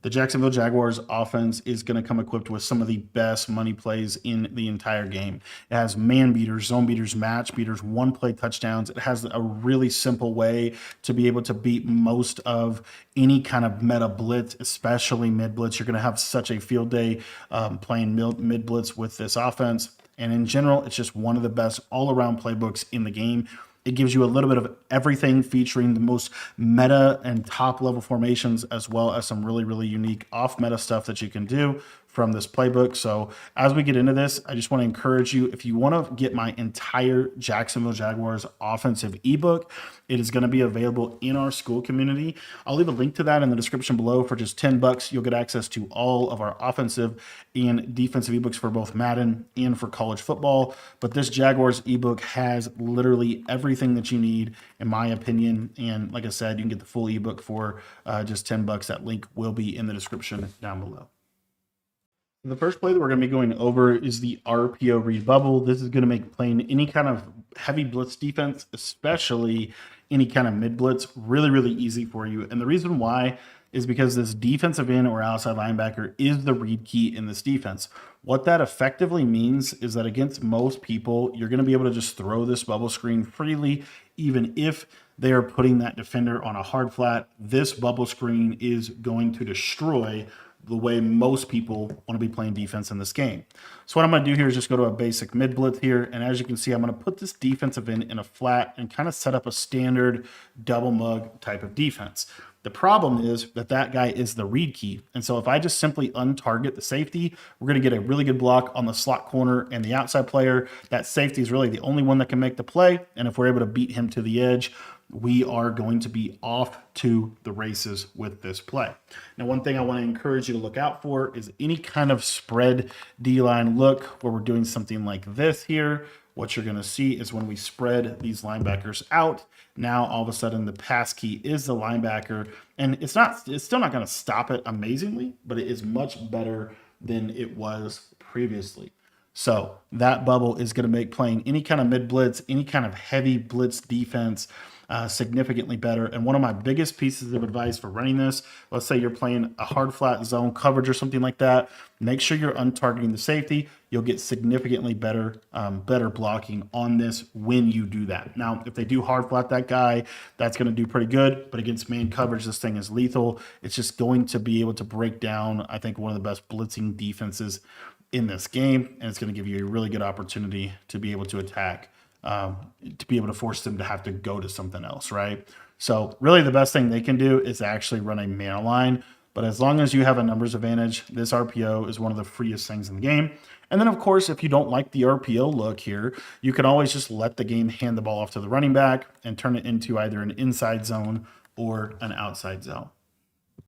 The Jacksonville Jaguars offense is going to come equipped with some of the best money plays in the entire game. It has man beaters, zone beaters, match beaters, one play touchdowns. It has a really simple way to be able to beat most of any kind of meta blitz, especially mid blitz. You're going to have such a field day playing mid blitz with this offense. And in general, it's just one of the best all around playbooks in the game. It gives you a little bit of everything, featuring the most meta and top level formations, as well as some really, really unique off meta stuff that you can do from this playbook. So as we get into this, I just want to encourage you, if you want to get my entire Jacksonville Jaguars offensive ebook, it is going to be available in our school community. I'll leave a link to that in the description below. For just $10, you'll get access to all of our offensive and defensive ebooks for both Madden and for college football. But this Jaguars ebook has literally everything that you need, in my opinion. And like I said, you can get the full ebook for just $10. That link will be in the description down below. The first play that we're going to be going over is the RPO read bubble. This is going to make playing any kind of heavy blitz defense, especially any kind of mid blitz, really, really easy for you. And the reason why is because this defensive end or outside linebacker is the read key in this defense. What that effectively means is that against most people, you're going to be able to just throw this bubble screen freely, even if they are putting that defender on a hard flat. This bubble screen is going to destroy the way most people want to be playing defense in this game. So what I'm going to do here is just go to a basic mid blitz here. And as you can see, I'm going to put this defensive end in a flat and kind of set up a standard double mug type of defense. The problem is that that guy is the read key. And so if I just simply untarget the safety, we're going to get a really good block on the slot corner and the outside player. That safety is really the only one that can make the play. And if we're able to beat him to the edge, we are going to be off to the races with this play. Now, one thing I want to encourage you to look out for is any kind of spread D-line look where we're doing something like this here. What you're going to see is when we spread these linebackers out, now all of a sudden the pass key is the linebacker, and it's still not going to stop it amazingly, but it is much better than it was previously. So that bubble is going to make playing any kind of mid blitz, any kind of heavy blitz defense significantly better. And one of my biggest pieces of advice for running this, let's say you're playing a hard flat zone coverage or something like that, make sure you're untargeting the safety. You'll get significantly better blocking on this when you do that. Now, if they do hard flat that guy, that's going to do pretty good. But against man coverage, this thing is lethal. It's just going to be able to break down, I think, one of the best blitzing defenses in this game. And it's going to give you a really good opportunity to be able to attack, to be able to force them to have to go to something else, right? So really the best thing they can do is actually run a man line. But as long as you have a numbers advantage, this RPO is one of the freest things in the game. And then, of course, if you don't like the RPO look here, you can always just let the game hand the ball off to the running back and turn it into either an inside zone or an outside zone.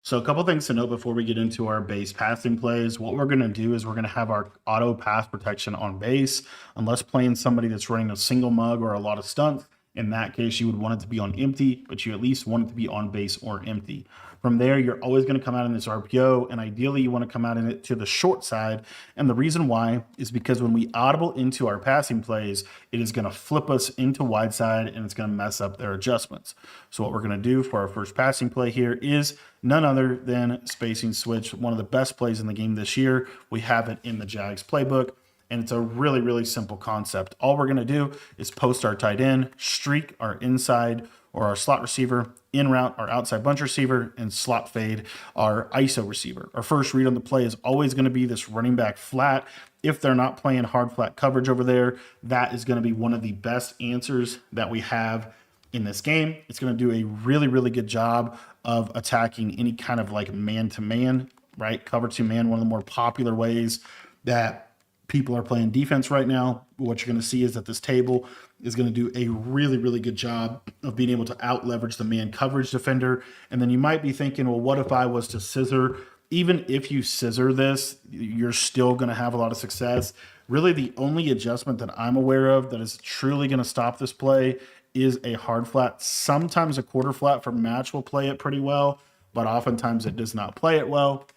So a couple things to note before we get into our base passing plays. What we're going to do is we're going to have our auto pass protection on base, unless playing somebody that's running a single mug or a lot of stunts. In that case, you would want it to be on empty, but you at least want it to be on base or empty. From there, you're always going to come out in this RPO, and ideally you want to come out in it to the short side. And the reason why is because when we audible into our passing plays, it is going to flip us into wide side, and it's going to mess up their adjustments. So what we're going to do for our first passing play here is none other than spacing switch, one of the best plays in the game this year. We have it in the Jags playbook. And it's a really, really simple concept. All we're going to do is post our tight end, streak our inside or our slot receiver, in route our outside bunch receiver, and slot fade our ISO receiver. Our first read on the play is always going to be this running back flat. If they're not playing hard flat coverage over there, that is going to be one of the best answers that we have in this game. It's going to do a really, really good job of attacking any kind of like man-to-man, right? Cover two man, one of the more popular ways that people are playing defense right now. What you're going to see is that this table is going to do a really, really good job of being able to out leverage the man coverage defender. And then you might be thinking, well, what if I was to scissor? Even if you scissor this, you're still going to have a lot of success. Really, the only adjustment that I'm aware of that is truly going to stop this play is a hard flat. Sometimes a quarter flat from match will play it pretty well, but oftentimes it does not play it well.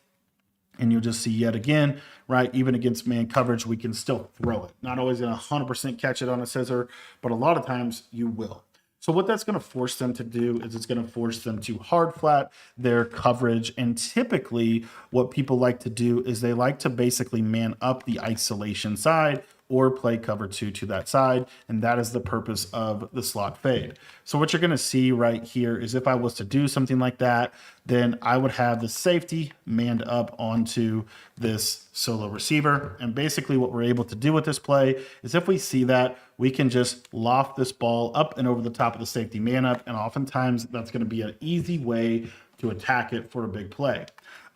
And you'll just see yet again, right, even against man coverage, we can still throw it. Not always going to 100% catch it on a scissor, but a lot of times you will. So what that's going to force them to do is it's going to force them to hard flat their coverage. And typically what people like to do is they like to basically man up the isolation side or play cover two to that side. And that is the purpose of the slot fade. So what you're going to see right here is if I was to do something like that, then I would have the safety manned up onto this solo receiver. And basically what we're able to do with this play is if we see that, we can just loft this ball up and over the top of the safety man up. And oftentimes that's going to be an easy way to attack it for a big play.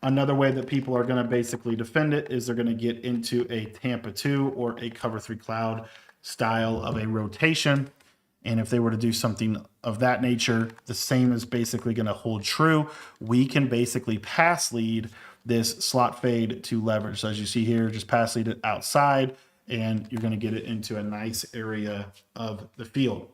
Another way that people are going to basically defend it is they're going to get into a Tampa 2 or a cover 3 cloud style of a rotation. And if they were to do something of that nature, the same is basically going to hold true. We can basically pass lead this slot fade to leverage. So as you see here, just pass lead it outside, and you're going to get it into a nice area of the field.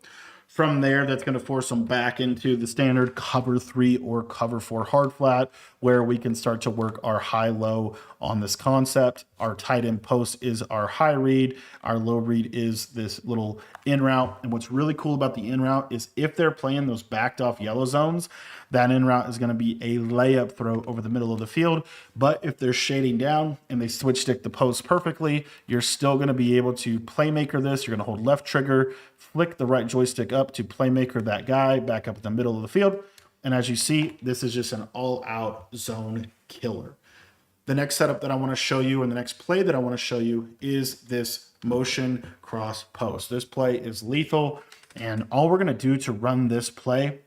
From there, that's going to force them back into the standard cover 3 or cover 4 hard flat, where we can start to work our high-low on this concept. Our tight end post is our high read. Our low read is this little in route. And what's really cool about the in route is if they're playing those backed off yellow zones, that in route is going to be a layup throw over the middle of the field. But if they're shading down and they switch stick the post perfectly, you're still going to be able to playmaker this. You're going to hold left trigger, flick the right joystick up to playmaker that guy back up at the middle of the field. And as you see, this is just an all-out zone killer. The next setup that I want to show you and the next play that I want to show you is this motion cross post. This play is lethal, and all we're going to do to run this play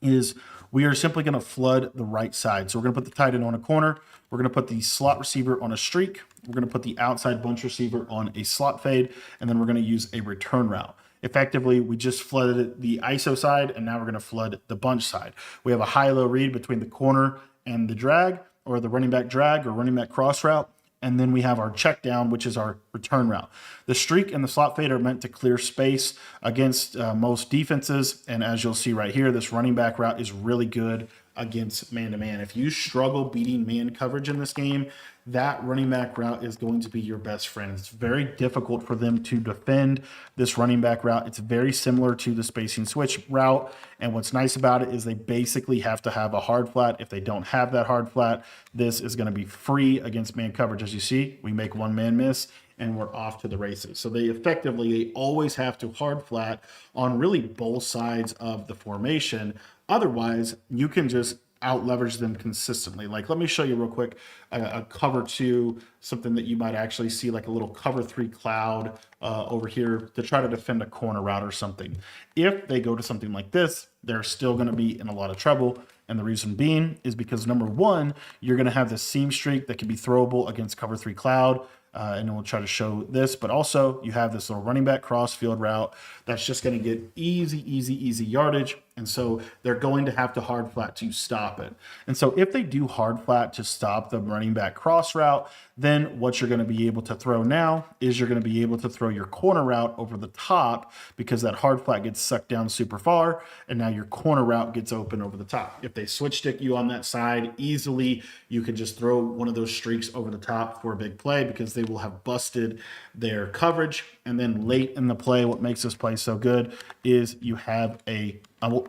is we are simply going to flood the right side. So we're going to put the tight end on a corner. We're going to put the slot receiver on a streak. We're going to put the outside bunch receiver on a slot fade, and then we're going to use a return route. Effectively, we just flooded the ISO side, and now we're going to flood the bunch side. We have a high-low read between the corner and the drag, or the running back drag or running back cross route. And then we have our check down, which is our return route. The streak and the slot fade are meant to clear space against most defenses. And as you'll see right here, this running back route is really good against man-to-man. If you struggle beating man coverage in this game, that running back route is going to be your best friend. It's very difficult for them to defend this running back route. It's very similar to the spacing switch route. And what's nice about it is they basically have to have a hard flat. If they don't have that hard flat, this is going to be free against man coverage. As you see, we make one man miss and we're off to the races. So they always have to hard flat on really both sides of the formation. Otherwise, you can just out leverage them consistently. Like, let me show you real quick a cover 2, something that you might actually see like a little cover 3 cloud over here to try to defend a corner route or something. If they go to something like this, they're still going to be in a lot of trouble. And the reason being is because number one, you're going to have the seam streak that can be throwable against cover 3 cloud. And then we'll try to show this, but also you have this little running back cross field route that's just going to get easy yardage. And so they're going to have to hard flat to stop it. And so if they do hard flat to stop the running back cross route, then what you're going to be able to throw now is you're going to be able to throw your corner route over the top because that hard flat gets sucked down super far. And now your corner route gets open over the top. If they switch stick you on that side easily, you can just throw one of those streaks over the top for a big play because they will have busted their coverage. And then late in the play, what makes this play so good is you have a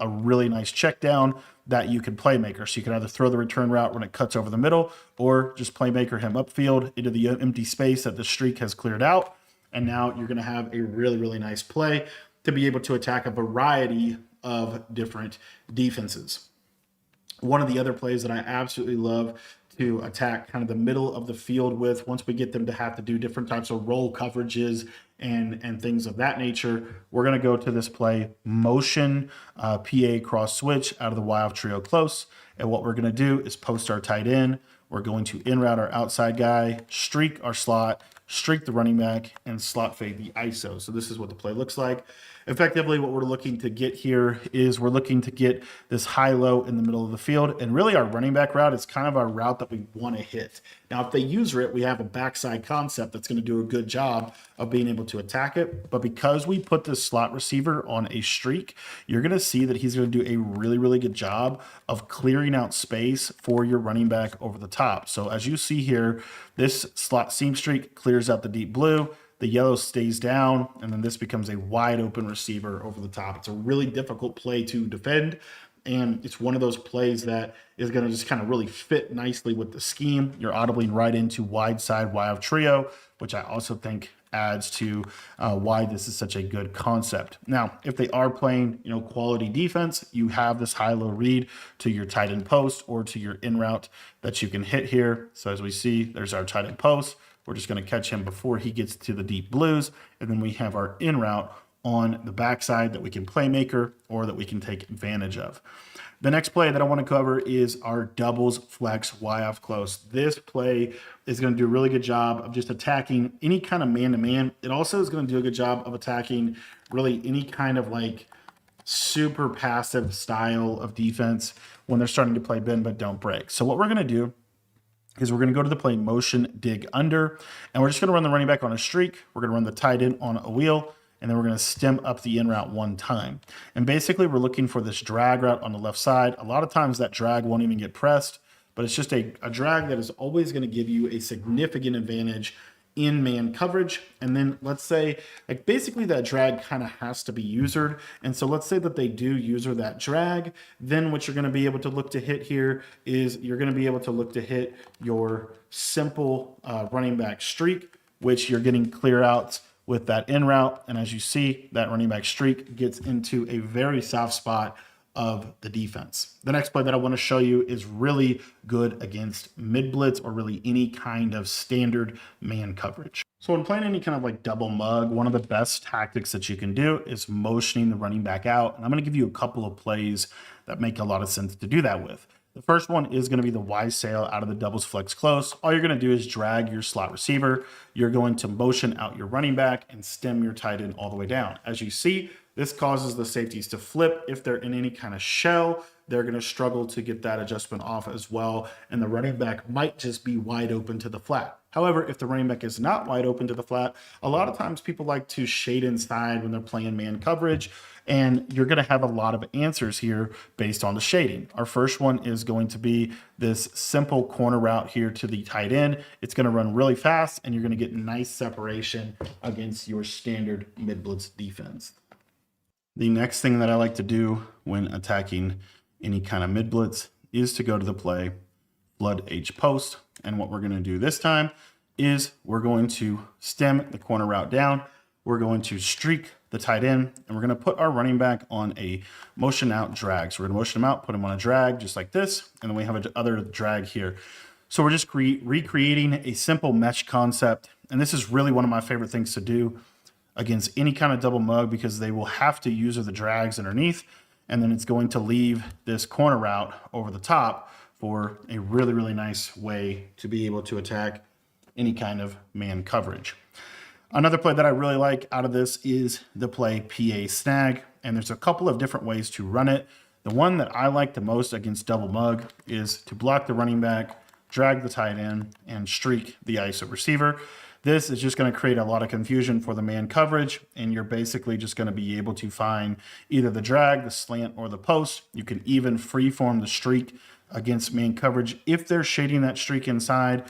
really nice check down that you can playmaker. So you can either throw the return route when it cuts over the middle or just playmaker him upfield into the empty space that the streak has cleared out. And now you're going to have a really nice play to be able to attack a variety of different defenses. One of the other plays that I absolutely love to attack kind of the middle of the field with, once we get them to have to do different types of roll coverages and things of that nature, we're going to go to this play, motion PA cross switch out of the wild trio close. And what we're going to do is post our tight end. We're going to in route our outside guy, streak our slot, streak the running back, and slot fade the ISO. So this is what the play looks like. Effectively, what we're looking to get here is we're looking to get this high-low in the middle of the field. And really our running back route is kind of our route that we want to hit. Now, if they use it, we have a backside concept that's going to do a good job of being able to attack it. But because we put this slot receiver on a streak, you're going to see that he's going to do a really good job of clearing out space for your running back over the top. So as you see here, this slot seam streak clears out the deep blue. the yellow stays down, and then this becomes a wide open receiver over the top. It's a really difficult play to defend, and it's one of those plays that is going to just kind of really fit nicely with the scheme. You're audibling right into wide side wide trio, which I also think adds to why this is such a good concept. Now, if they are playing, quality defense, you have this high-low read to your tight end post or to your in route that you can hit here. So as we see, there's our tight end post. We're just going to catch him before he gets to the deep blues, and then we have our in route on the backside that we can playmaker or that we can take advantage of. The next play that I want to cover is our doubles flex Y off close. This play is going to do a really good job of just attacking any kind of man-to-man. It also is going to do a good job of attacking really any kind of like super passive style of defense when they're starting to play bend but don't break. So what we're going to do is we're going to go to the play motion dig under, and we're just going to run the running back on a streak. We're going to run the tight end on a wheel, and then we're going to stem up the in route one time. And basically we're looking for this drag route on the left side. A lot of times that drag won't even get pressed, but it's just a drag that is always going to give you a significant advantage in man coverage. And then let's say like basically that drag kind of has to be usered. And so let's say that they do user that drag, then what you're going to be able to look to hit here is you're going to be able to look to hit your simple running back streak, which you're getting clear outs with that in route. And as you see, that running back streak gets into a very soft spot of the defense. The next play that I want to show you is really good against mid blitz or really any kind of standard man coverage. So when playing any kind of like double mug, one of the best tactics that you can do is motioning the running back out. And I'm going to give you a couple of plays that make a lot of sense to do that with. The first one is going to be the Y sail out of the doubles flex close. All you're going to do is drag your slot receiver. You're going to motion out your running back and stem your tight end all the way down. As you see, this causes the safeties to flip. If they're in any kind of shell, they're going to struggle to get that adjustment off as well. And the running back might just be wide open to the flat. However, if the running back is not wide open to the flat, a lot of times people like to shade inside when they're playing man coverage. And you're going to have a lot of answers here based on the shading. Our first one is going to be this simple corner route here to the tight end. It's going to run really fast, and you're going to get nice separation against your standard mid blitz defense. The next thing that I like to do when attacking any kind of mid blitz is to go to the play flood H post. And what we're going to do this time is we're going to stem the corner route down. We're going to streak the tight end, and we're going to put our running back on a motion out drag. So we're going to motion him out, put him on a drag just like this, and then we have another drag here. So we're just recreating a simple mesh concept, and this is really one of my favorite things to do against any kind of double mug because they will have to use the drags underneath, and then it's going to leave this corner route over the top for a really, really nice way to be able to attack any kind of man coverage. Another play that I really like out of this is the play PA snag, and there's a couple of different ways to run it. The one that I like the most against double mug is to block the running back, drag the tight end, and streak the ISO receiver. This is just going to create a lot of confusion for the man coverage, and you're basically just going to be able to find either the drag, the slant, or the post. You can even freeform the streak against man coverage if they're shading that streak inside.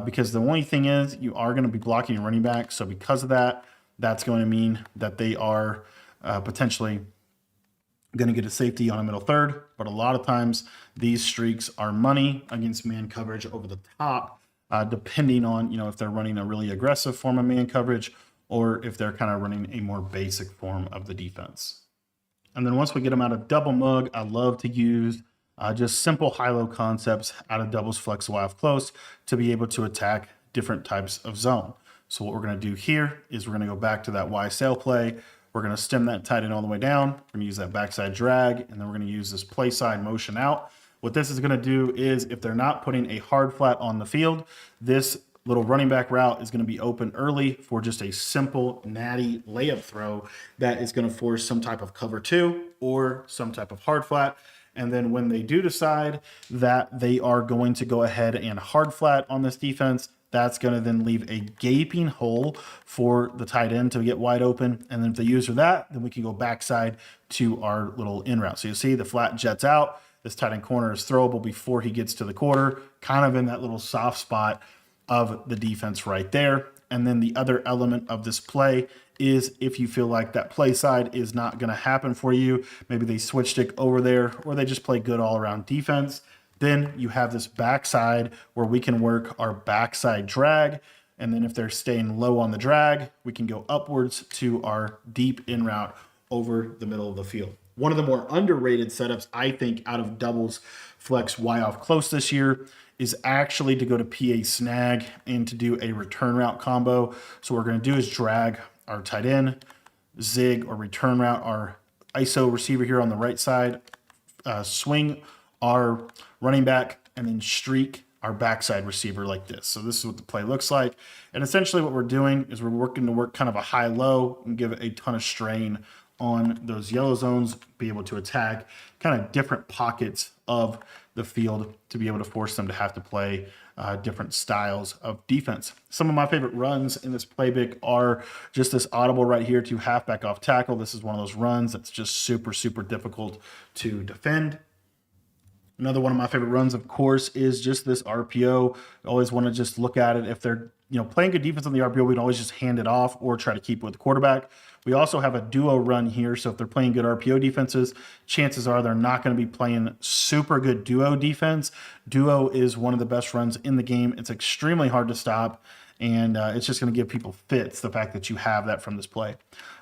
Because the only thing is you are going to be blocking your running back. So because of that, that's going to mean that they are potentially going to get a safety on a middle third. But a lot of times these streaks are money against man coverage over the top, depending on, if they're running a really aggressive form of man coverage or if they're kind of running a more basic form of the defense. And then once we get them out of double mug, I love to use just simple high-low concepts out of doubles flex Y off close to be able to attack different types of zone. So what we're going to do here is we're going to go back to that Y sail play. We're going to stem that tight end all the way down. We're going to use that backside drag, and then we're going to use this play side motion out. What this is going to do is if they're not putting a hard flat on the field, this little running back route is going to be open early for just a simple natty layup throw that is going to force some type of cover two or some type of hard flat. And then when they do decide that they are going to go ahead and hard flat on this defense, that's going to then leave a gaping hole for the tight end to get wide open. And then if they use that, then we can go backside to our little in route. So you see the flat jets out. This tight end corner is throwable before he gets to the quarter, kind of in that little soft spot of the defense right there. And then the other element of this play is if you feel like that play side is not going to happen for you, maybe they switch stick over there or they just play good all around defense, then you have this backside where we can work our backside drag. And then if they're staying low on the drag, we can go upwards to our deep in route over the middle of the field. One of the more underrated setups, I think, out of doubles flex Y off close this year is actually to go to PA snag and to do a return route combo. So what we're going to do is drag our tight end, zig or return route our ISO receiver here on the right side, swing our running back, and then streak our backside receiver like this. So this is what the play looks like. And essentially what we're doing is we're working to work kind of a high-low and give it a ton of strain on those yellow zones, be able to attack kind of different pockets of the field to be able to force them to have to play different styles of defense. Some of my favorite runs in this playbook are just this audible right here to halfback off tackle. This is one of those runs that's just super, super difficult to defend. Another one of my favorite runs, of course, is just this RPO. I always want to just look at it. If they're playing good defense on the RPO, we'd always just hand it off or try to keep it with the quarterback. We also have a duo run here. So if they're playing good RPO defenses, chances are they're not going to be playing super good duo defense. Duo is one of the best runs in the game. It's extremely hard to stop. And it's just going to give people fits, the fact that you have that from this play.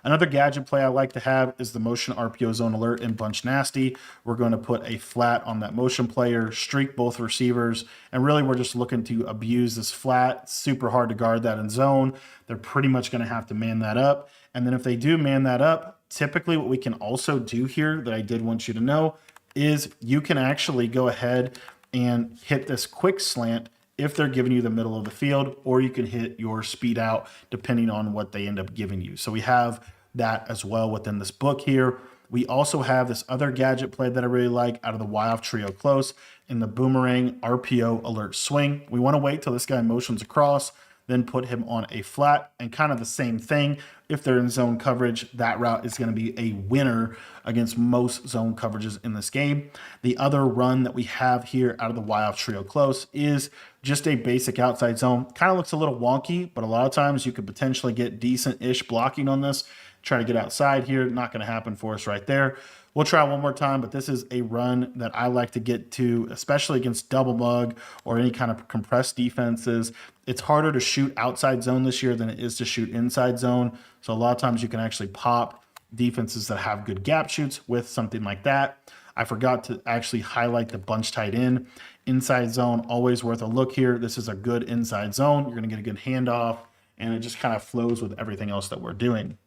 Another gadget play I like to have is the motion RPO zone alert and bunch nasty. We're going to put a flat on that motion player, streak both receivers, and really we're just looking to abuse this flat. It's super hard to guard that in zone. They're pretty much going to have to man that up. And then if they do man that up, typically what we can also do here that I did want you to know is you can actually go ahead and hit this quick slant if they're giving you the middle of the field, or you can hit your speed out depending on what they end up giving you. So we have that as well within this book here. We also have this other gadget play that I really like out of the Y off trio close in the boomerang RPO alert swing. We want to wait till this guy motions across, then put him on a flat, and kind of the same thing. If they're in zone coverage, that route is going to be a winner against most zone coverages in this game. The other run that we have here out of the Y off trio close is just a basic outside zone. Kind of looks a little wonky, but a lot of times you could potentially get decent-ish blocking on this. Try to get outside here. Not going to happen for us right there. We'll try one more time, but this is a run that I like to get to, especially against double mug or any kind of compressed defenses. It's harder to shoot outside zone this year than it is to shoot inside zone. So a lot of times you can actually pop defenses that have good gap shoots with something like that. I forgot to actually highlight the bunch tight end. Inside zone, always worth a look here. This is a good inside zone. You're going to get a good handoff, and it just kind of flows with everything else that we're doing.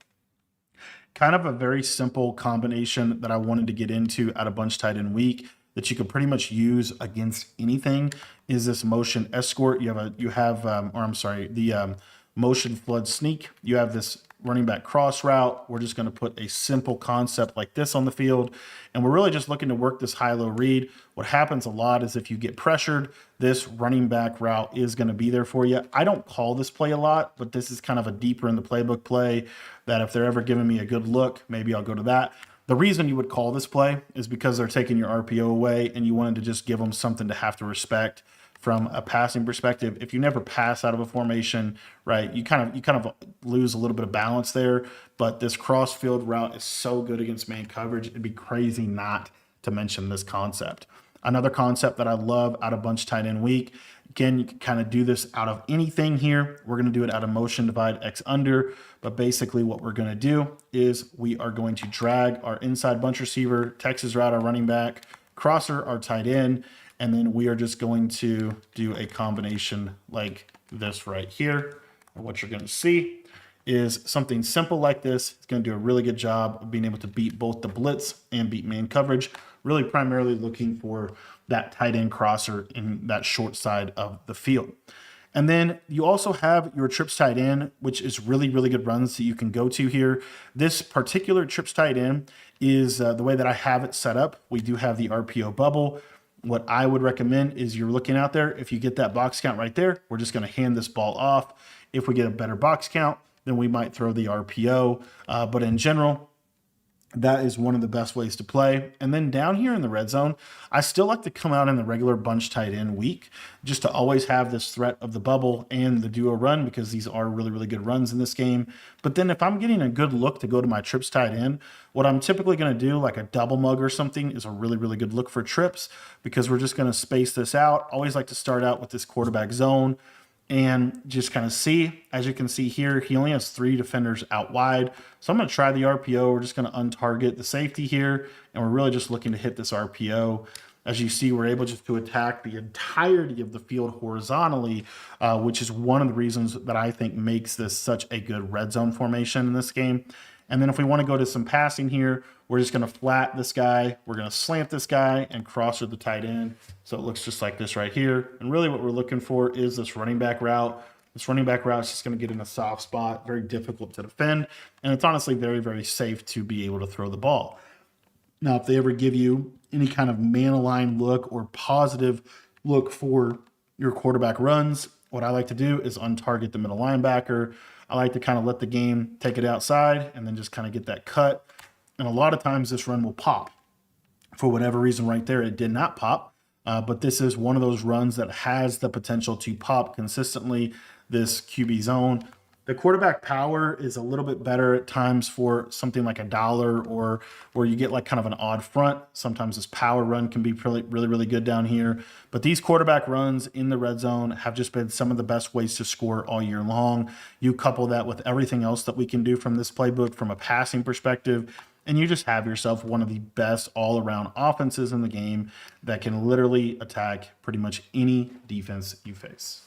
Kind of a very simple combination that I wanted to get into out of bunch tight end week that you could pretty much use against anything is this motion escort. The motion flood sneak. You have this running back cross route. We're just going to put a simple concept like this on the field. And we're really just looking to work this high-low read. What happens a lot is if you get pressured, this running back route is going to be there for you. I don't call this play a lot, but this is kind of a deeper in the playbook play that if they're ever giving me a good look, maybe I'll go to that. The reason you would call this play is because they're taking your RPO away and you wanted to just give them something to have to respect from a passing perspective. If you never pass out of a formation, right, you kind of lose a little bit of balance there. But this cross field route is so good against man coverage. It'd be crazy not to mention this concept. Another concept that I love out of bunch tight end week. Again, you can kind of do this out of anything here. We're going to do it out of motion divide X under. But basically what we're going to do is we are going to drag our inside bunch receiver, Texas route our running back, crosser our tight end, and then we are just going to do a combination like this right here. And what you're going to see is something simple like this. It's going to do a really good job of being able to beat both the blitz and beat man coverage, really primarily looking for that tight end crosser in that short side of the field. And then you also have your trips tight end, which is really, really good runs that you can go to here. This particular trips tight end is the way that I have it set up. We do have the RPO bubble. What I would recommend is you're looking out there. If you get that box count right there, we're just going to hand this ball off. If we get a better box count, then we might throw the RPO. But in general, That is one of the best ways to play. And then down here in the red zone, I still like to come out in the regular bunch tight end week just to always have this threat of the bubble and the duo run, because these are really, really good runs in this game. But then if I'm getting a good look to go to my trips tight end, what I'm typically going to do, like a double mug or something, is a really, really good look for trips, because we're just going to space this out. Always like to start out with this quarterback zone and just kind of see. As you can see here, he only has 3 defenders out wide. So I'm going to try the RPO. We're just going to untarget the safety here, and we're really just looking to hit this RPO. As you see, we're able just to attack the entirety of the field horizontally, which is one of the reasons that I think makes this such a good red zone formation in this game. And then if we want to go to some passing here, we're just going to flat this guy. We're going to slant this guy and cross with the tight end. So it looks just like this right here. And really what we're looking for is this running back route. This running back route is just going to get in a soft spot, very difficult to defend. And it's honestly very, very safe to be able to throw the ball. Now, if they ever give you any kind of man aligned look or positive look for your quarterback runs, what I like to do is untarget the middle linebacker. I like to kind of let the game take it outside and then just kind of get that cut. And a lot of times this run will pop. For whatever reason right there, it did not pop. But this is one of those runs that has the potential to pop consistently, this QB zone. The quarterback power is a little bit better at times for something like a dollar, or where you get like kind of an odd front. Sometimes this power run can be really, really, really good down here. But these quarterback runs in the red zone have just been some of the best ways to score all year long. You couple that with everything else that we can do from this playbook from a passing perspective, and you just have yourself one of the best all-around offenses in the game that can literally attack pretty much any defense you face.